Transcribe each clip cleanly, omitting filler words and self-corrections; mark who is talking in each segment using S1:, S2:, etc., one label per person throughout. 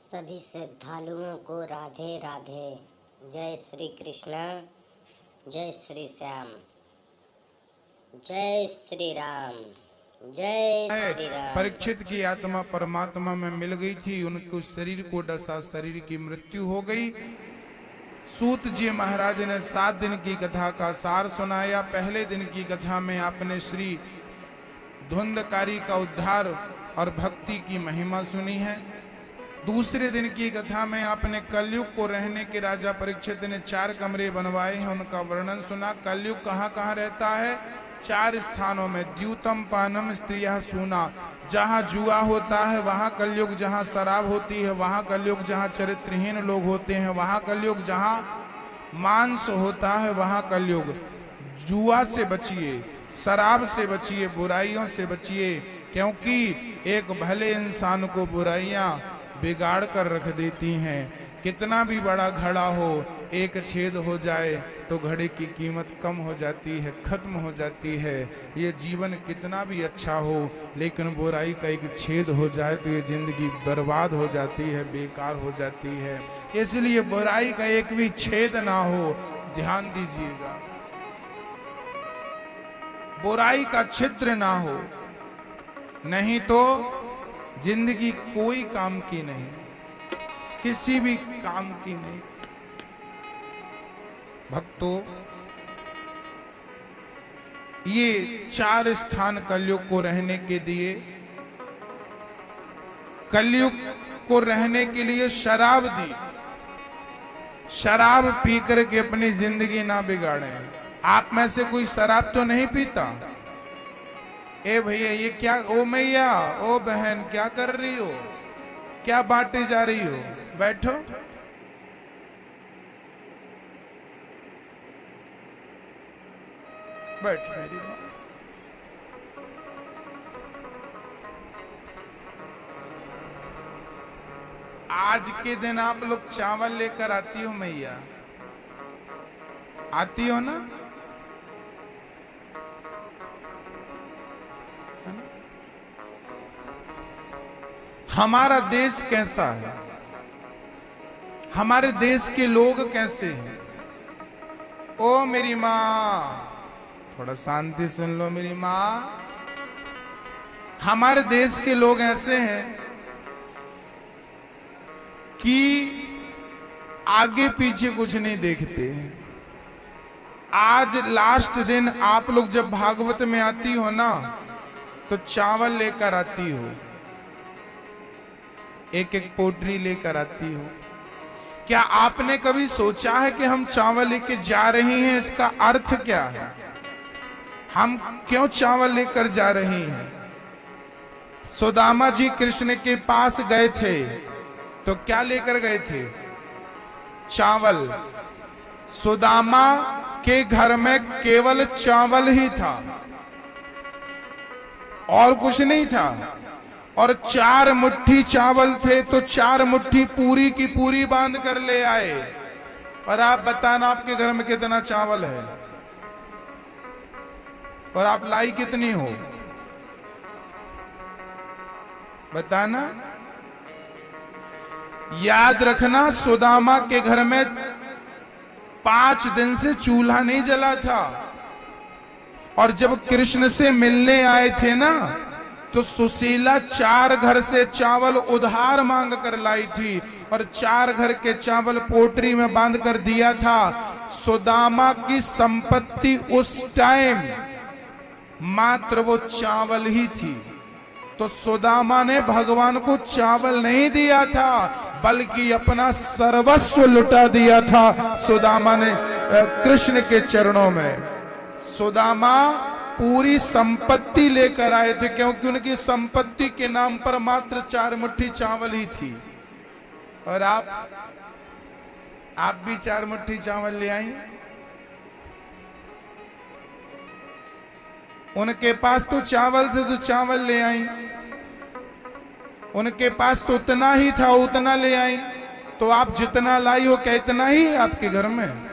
S1: सभी श्रद्धालुओं को राधे राधे। जय श्री कृष्ण, जय श्री श्याम, जय श्री राम, जय श्री राम।
S2: परीक्षित की आत्मा परमात्मा में मिल गई थी, उनको शरीर को डसा, शरीर की मृत्यु हो गई। सूत जी महाराज ने 7 दिन की कथा का सार सुनाया। पहले दिन की कथा में आपने श्री धुंधकारी का उद्धार और भक्ति की महिमा सुनी है। दूसरे दिन की कथा में आपने कलयुग को रहने के राजा परीक्षित ने 4 कमरे बनवाए हैं, उनका वर्णन सुना। कलयुग कहाँ कहाँ रहता है? 4 स्थानों में। द्यूतम पानम स्त्रियः सूना, जहाँ जुआ होता है वहाँ कलयुग, जहाँ शराब होती है वहाँ कलयुग, जहाँ चरित्रहीन लोग होते हैं वहाँ कलयुग, जहाँ मांस होता है वहाँ कलयुग। जुआ से बचिए, शराब से बचिए, बुराइयों से बचिए, क्योंकि एक भले इंसान को बुराइयां बिगाड़ कर रख देती हैं। कितना भी बड़ा घड़ा हो, एक छेद हो जाए तो घड़े की कीमत कम हो जाती है, खत्म हो जाती है। ये जीवन कितना भी अच्छा हो, लेकिन बुराई का एक छेद हो जाए तो ये जिंदगी बर्बाद हो जाती है, बेकार हो जाती है। इसलिए बुराई का एक भी छेद ना हो, ध्यान दीजिएगा। बुराई का छिद्र ना हो, नहीं तो जिंदगी कोई काम की नहीं, किसी भी काम की नहीं। भक्तों, ये 4 स्थान कलयुग को रहने के दिए। कलयुग को रहने के लिए शराब दी। शराब पी करके अपनी जिंदगी ना बिगाड़े। आप में से कोई शराब तो नहीं पीता? ए भैया, ये क्या? ओ मैया, ओ बहन, क्या कर रही हो? क्या बांटे जा रही हो? बैठो। बैठ मेरी मां। आज के दिन आप लोग चावल लेकर आती हो मैया? आती हो ना? हमारा देश कैसा है? हमारे देश के लोग कैसे हैं? ओ मेरी माँ, थोड़ा शांति सुन लो मेरी माँ। हमारे देश के लोग ऐसे हैं कि आगे पीछे कुछ नहीं देखते। आज लास्ट दिन आप लोग जब भागवत में आती हो ना, तो चावल लेकर आती हो, एक एक पोटली लेकर आती हो। क्या आपने कभी सोचा है कि हम चावल लेके जा रहे हैं, इसका अर्थ क्या है? हम क्यों चावल लेकर जा रहे हैं? सुदामा जी कृष्ण के पास गए थे तो क्या लेकर गए थे? चावल। सुदामा के घर में केवल चावल ही था और कुछ नहीं था। और 4 मुट्ठी चावल थे तो 4 मुट्ठी पूरी की पूरी बांध कर ले आए। और आप बताना आपके घर में कितना चावल है और आप लाई कितनी हो? बताना। याद रखना, सुदामा के घर में 5 दिन से चूल्हा नहीं जला था। और जब कृष्ण से मिलने आए थे ना, तो सुशीला 4 घर से चावल उधार मांग कर लाई थी और 4 घर के चावल पोटरी में बांध कर दिया था। सुदामा की संपत्ति उस टाइम मात्र वो चावल ही थी। तो सुदामा ने भगवान को चावल नहीं दिया था, बल्कि अपना सर्वस्व लुटा दिया था सुदामा ने कृष्ण के चरणों में। सुदामा पूरी संपत्ति लेकर आए थे, क्योंकि उनकी संपत्ति के नाम पर मात्र 4 मुट्ठी चावल ही थी। और आप भी 4 मुट्ठी चावल ले आई। उनके पास तो चावल थे तो चावल ले आई, उनके पास तो उतना ही था, उतना ले आई। तो आप जितना लाई हो, क्या इतना ही है आपके घर में?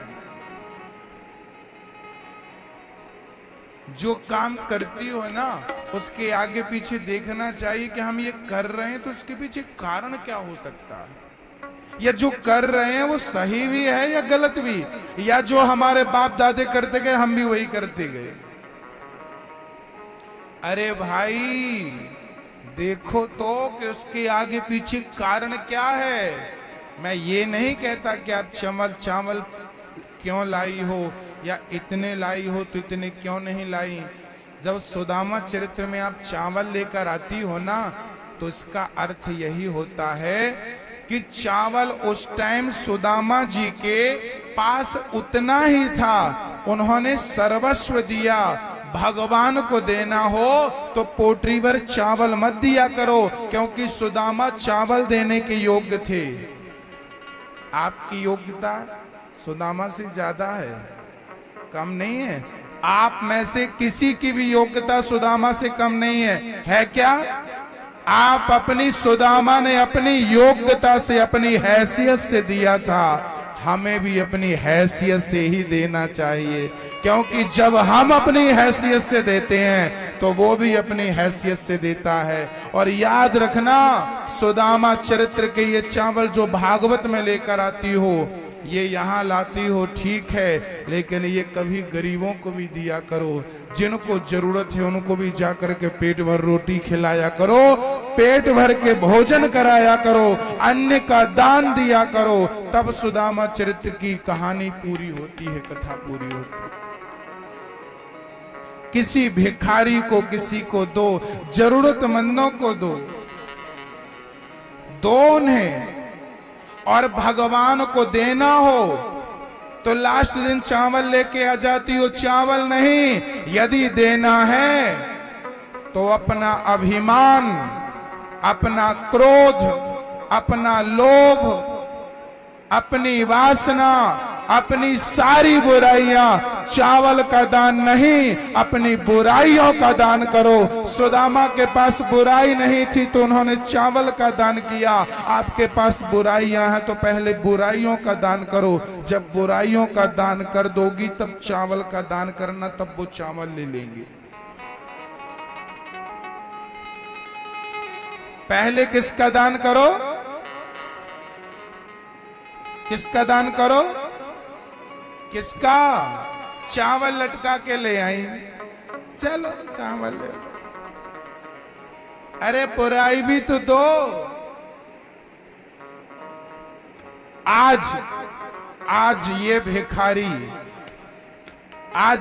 S2: जो काम करती हो ना, उसके आगे पीछे देखना चाहिए कि हम ये कर रहे हैं तो उसके पीछे कारण क्या हो सकता है, या जो कर रहे हैं वो सही भी है या गलत भी, या जो हमारे बाप दादे करते गए हम भी वही करते गए। अरे भाई देखो तो कि उसके आगे पीछे कारण क्या है। मैं ये नहीं कहता कि आप चावल क्यों लाई हो या इतने लाई हो तो इतने क्यों नहीं लाई। जब सुदामा चरित्र में आप चावल लेकर आती हो ना, तो इसका अर्थ यही होता है कि चावल उस टाइम सुदामा जी के पास उतना ही था, उन्होंने सर्वस्व दिया। भगवान को देना हो तो पोटरी भर चावल मत दिया करो, क्योंकि सुदामा चावल देने के योग्य थे। आपकी योग्यता सुदामा से ज्यादा है, कम नहीं है। आप में से किसी की भी योग्यता सुदामा से कम नहीं है क्या? आप अपनी, सुदामा ने अपनी योग्यता से, अपनी हैसियत से दिया था, हमें भी अपनी हैसियत से ही देना चाहिए, क्योंकि जब हम अपनी हैसियत से देते हैं तो वो भी अपनी हैसियत से देता है। और याद रखना, सुदामा चरित्र के ये चावल जो भागवत में लेकर आती हो, ये यहाँ लाती हो ठीक है, लेकिन ये कभी गरीबों को भी दिया करो, जिनको जरूरत है उनको भी जाकर के पेट भर रोटी खिलाया करो, पेट भर के भोजन कराया करो, अन्न का दान दिया करो, तब सुदामा चरित्र की कहानी पूरी होती है, कथा पूरी होती है। किसी भिखारी को किसी को दो, जरूरतमंदों को दो उन्हें। और भगवान को देना हो तो लास्ट दिन चावल लेके आ जाती हो, चावल नहीं। यदि देना है तो अपना अभिमान, अपना क्रोध, अपना लोभ, अपनी वासना, अपनी सारी बुराइयां, चावल का दान नहीं, अपनी बुराइयों का दान करो। सुदामा के पास बुराई नहीं थी तो उन्होंने चावल का दान किया। आपके पास बुराइयां हैं तो पहले बुराइयों का दान करो। जब बुराइयों का दान कर दोगी तब चावल का दान करना, तब वो चावल ले लेंगे। पहले किसका दान करो? किसका दान करो? किसका? चावल लटका के ले आई, चलो चावल ले लो। अरे बुराई भी तो दो। आज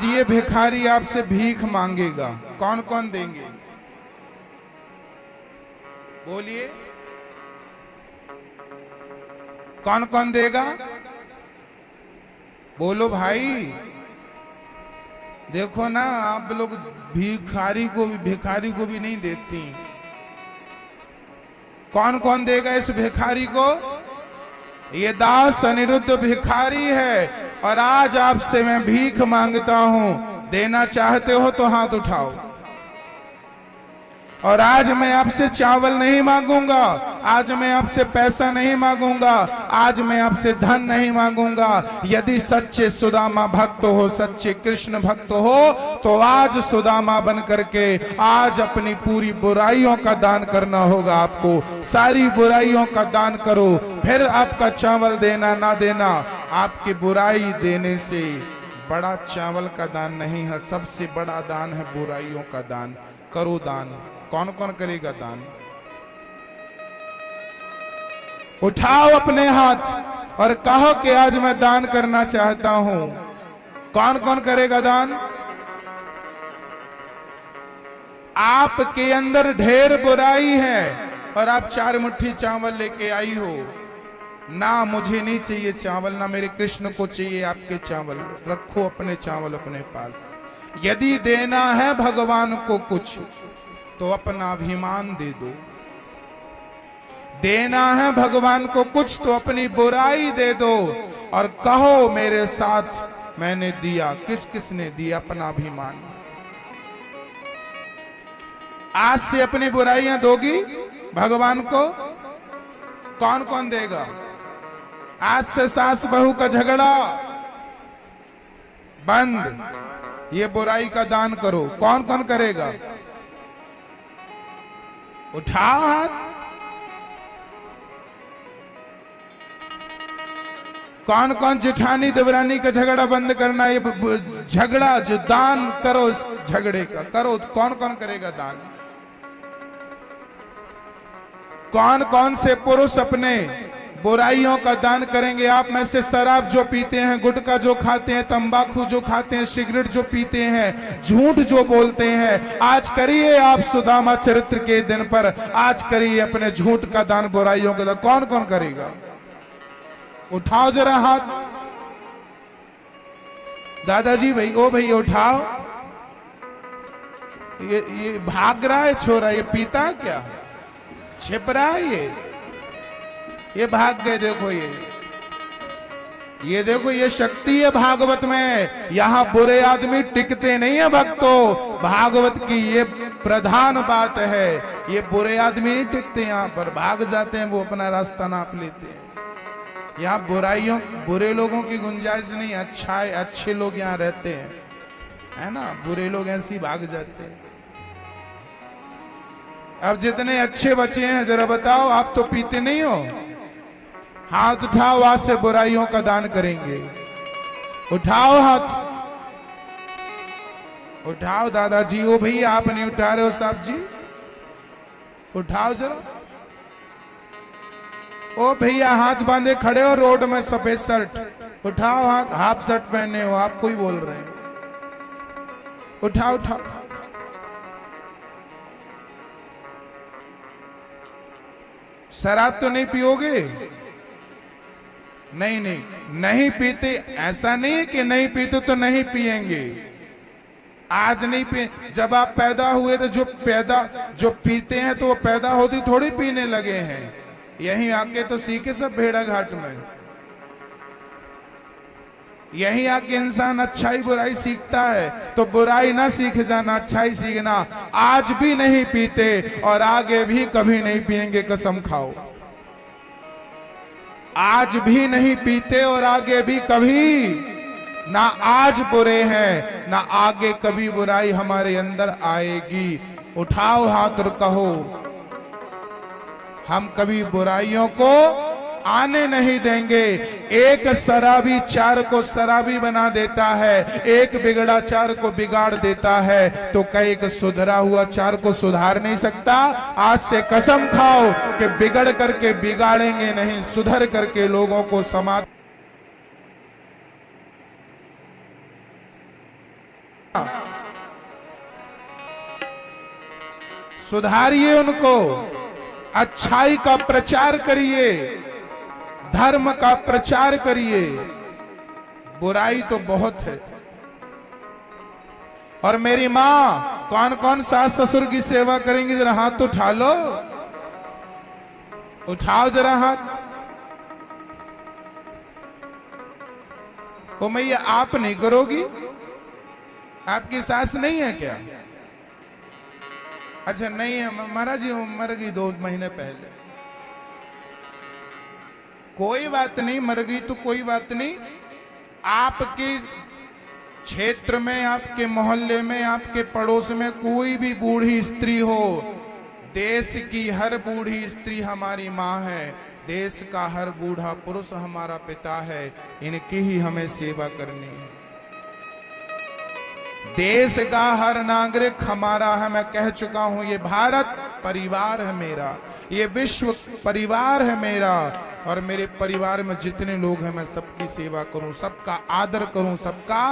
S2: ये भिखारी आपसे भीख मांगेगा, कौन कौन देंगे? बोलिए, कौन कौन देगा? बोलो भाई। देखो ना, आप लोग भिखारी को भी नहीं देती। कौन कौन देगा इस भिखारी को? ये दास अनिरुद्ध भिखारी है और आज आपसे मैं भीख मांगता हूं। देना चाहते हो तो हाथ उठाओ। और आज मैं आपसे चावल नहीं मांगूंगा, आज मैं आपसे पैसा नहीं मांगूंगा, आज मैं आपसे धन नहीं मांगूंगा। यदि सच्चे सुदामा भक्त हो, सच्चे कृष्ण भक्त हो, तो आज सुदामा बन करके आज अपनी पूरी बुराइयों का दान करना होगा। आपको सारी बुराइयों का दान करो, फिर आपका चावल देना ना देना। आपकी बुराई देने से बड़ा चावल का दान नहीं है, सबसे बड़ा दान है बुराइयों का दान। करो दान। कौन कौन करेगा दान? उठाओ अपने हाथ और कहो कि आज मैं दान करना चाहता हूं। कौन कौन करेगा दान? आपके अंदर ढेर बुराई है और आप 4 मुट्ठी चावल लेके आई हो। ना मुझे नहीं चाहिए चावल, ना मेरे कृष्ण को चाहिए आपके चावल। रखो अपने चावल अपने पास। यदि देना है भगवान को कुछ तो अपना अभिमान दे दो। देना है भगवान को कुछ तो अपनी बुराई दे दो और कहो मेरे साथ मैंने दिया। किस किस ने दिया? अपना अभिमान। आज से अपनी बुराइयां दोगी भगवान को? कौन कौन देगा? आज से सास बहू का झगड़ा बंद, ये बुराई का दान करो। कौन कौन करेगा? उठाओ हाथ। कौन कौन जेठानी देवरानी का झगड़ा बंद करना, ये झगड़ा जो दान करो इस झगड़े का करो, कौन कौन करेगा दान? कौन कौन से पुरुष अपने बुराइयों का दान करेंगे? आप में से शराब जो पीते हैं, गुटखा जो खाते हैं, तंबाकू जो खाते हैं, सिगरेट जो पीते हैं, झूठ जो बोलते हैं, आज करिए आप सुदामा चरित्र के दिन पर, आज करिए अपने झूठ का दान, बुराइयों का दान। कौन कौन करेगा? उठाओ जरा हाथ। दादाजी भाई, ओ भाई उठाओ। ये भाग रहा है छोरा, ये पीता क्या? छिप रहा है ये भाग गए। देखो ये देखो, ये शक्ति है भागवत में। यहां बुरे आदमी टिकते नहीं है भक्तों, भागवत की ये प्रधान बात है। ये बुरे आदमी नहीं टिकते, यहां पर भाग जाते हैं, वो अपना रास्ता नाप लेते हैं। यहाँ बुराइयों, बुरे लोगों की गुंजाइश नहीं, अच्छा है, अच्छे लोग यहाँ रहते हैं, है ना। बुरे लोग ऐसे ही भाग जाते हैं। अब जितने अच्छे बचे हैं जरा बताओ, आप तो पीते नहीं हो, हाथ उठाओ, आज से बुराइयों का दान करेंगे। उठाओ हाथ, उठाओ दादाजी। ओ भैया आप नहीं उठा रहे हो साहब जी, उठाओ जरा। ओ भैया हाथ बांधे खड़े हो रोड में, सफेद शर्ट, उठाओ हाथ। हाफ शर्ट पहने हो आप, कोई बोल रहे हैं, उठाओ उठाओ। शराब तो नहीं पियोगे? नहीं नहीं, नहीं पीते, ऐसा नहीं है कि नहीं पीते तो नहीं पिएंगे। आज नहीं पी, जब आप पैदा हुए तो जो पीते हैं तो वो पैदा होती थोड़ी पीने लगे हैं, यहीं आके तो सीखे सब भेड़ा घाट में। यहीं आके इंसान अच्छाई बुराई सीखता है, तो बुराई ना सीख जाना, अच्छाई सीखना। आज भी नहीं पीते और आगे भी कभी नहीं पिएंगे, कसम खाओ। आज भी नहीं पीते और आगे भी कभी ना, आज बुरे हैं ना आगे कभी बुराई हमारे अंदर आएगी। उठाओ हाथ और कहो, हम कभी बुराइयों को आने नहीं देंगे। एक शराबी चार को शराबी बना देता है, एक बिगड़ा चार को बिगाड़ देता है, तो क्या एक सुधरा हुआ चार को सुधार नहीं सकता? आज से कसम खाओ कि बिगड़ करके बिगाड़ेंगे नहीं, सुधर करके लोगों को समाज सुधारिए, उनको अच्छाई का प्रचार करिए, धर्म का प्रचार करिए। बुराई तो बहुत है। और मेरी मां, कौन कौन सास ससुर की सेवा करेंगी? जरा हाथ तो उठा लो, उठाओ जरा हाथ। ओ मैया आप नहीं करोगी? आपकी सास नहीं है क्या? अच्छा नहीं है, महाराज जी मर गई 2 महीने पहले। कोई बात नहीं, मर गई तो कोई बात नहीं। आपके क्षेत्र में, आपके मोहल्ले में, आपके पड़ोस में कोई भी बूढ़ी स्त्री हो, देश की हर बूढ़ी स्त्री हमारी माँ है, देश का हर बूढ़ा पुरुष हमारा पिता है। इनकी ही हमें सेवा करनी है। देश का हर नागरिक हमारा है। मैं कह चुका हूं, ये भारत परिवार है मेरा, ये विश्व परिवार है मेरा, और मेरे परिवार में जितने लोग हैं मैं सबकी सेवा करूं, सबका आदर करूं, सबका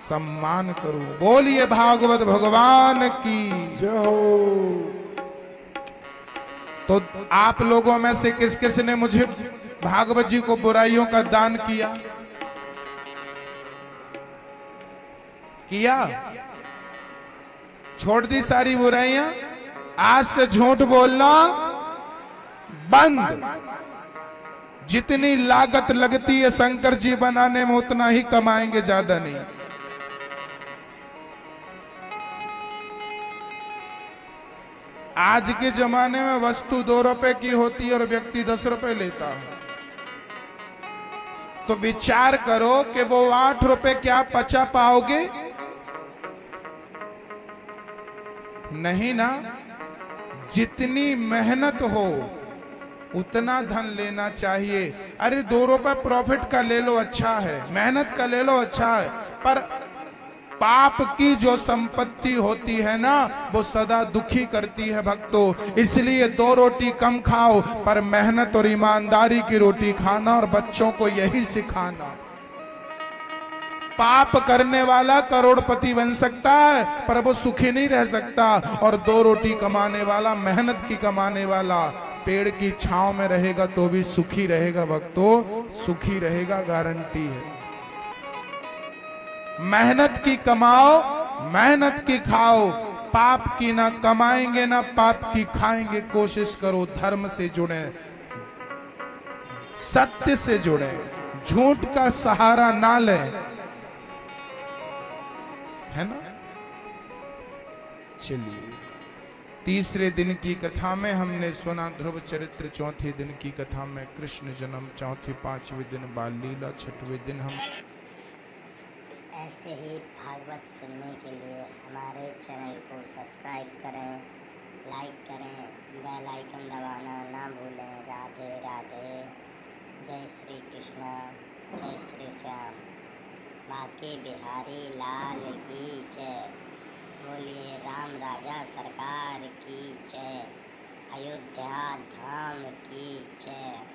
S2: सम्मान करूं। बोलिए भागवत भगवान की जय हो। तो आप लोगों में से किस किस ने मुझे भागवत जी को बुराइयों का दान किया? छोड़ दी सारी बुराइयां। आज से झूठ बोलना बंद। जितनी लागत लगती है शंकर जी बनाने में, उतना ही कमाएंगे, ज्यादा नहीं। आज के जमाने में वस्तु 2 रुपए की होती है और व्यक्ति 10 रुपए लेता है। तो विचार करो कि वो 8 रुपए क्या पचा पाओगे? नहीं ना। जितनी मेहनत हो उतना धन लेना चाहिए। अरे 2 रुपए प्रॉफिट का ले लो, अच्छा है, मेहनत का ले लो, अच्छा है, पर पाप की जो संपत्ति होती है ना, वो सदा दुखी करती है भक्तों। इसलिए 2 रोटी कम खाओ, पर मेहनत और ईमानदारी की रोटी खाना, और बच्चों को यही सिखाना। पाप करने वाला करोड़पति बन सकता है, पर वो सुखी नहीं रह सकता। और 2 रोटी कमाने वाला, मेहनत की कमाने वाला, पेड़ की छांव में रहेगा तो भी सुखी रहेगा भक्तों, सुखी रहेगा, गारंटी है। मेहनत की कमाओ, मेहनत की खाओ, पाप की ना कमाएंगे ना पाप की खाएंगे। कोशिश करो धर्म से जुड़े, सत्य से जुड़े, झूठ का सहारा ना लें, है ना। चलिए, तीसरे दिन की कथा में हमने सुना ध्रुव चरित्र, चौथे दिन की कथा में कृष्ण जन्म, चौथे 5वें दिन बाल लीला, 6वें दिन हम
S1: ऐसे ही भागवत सुनने के लिए हमारे चैनल को सब्सक्राइब करें, लाइक करें, बेल आइकन दबाना ना भूलें। राधे राधे। जय श्री कृष्ण, जय श्री श्याम। बांके बिहारी लाल की जय। बोलिए राम राजा सरकार की जय। अयोध्या धाम की जय।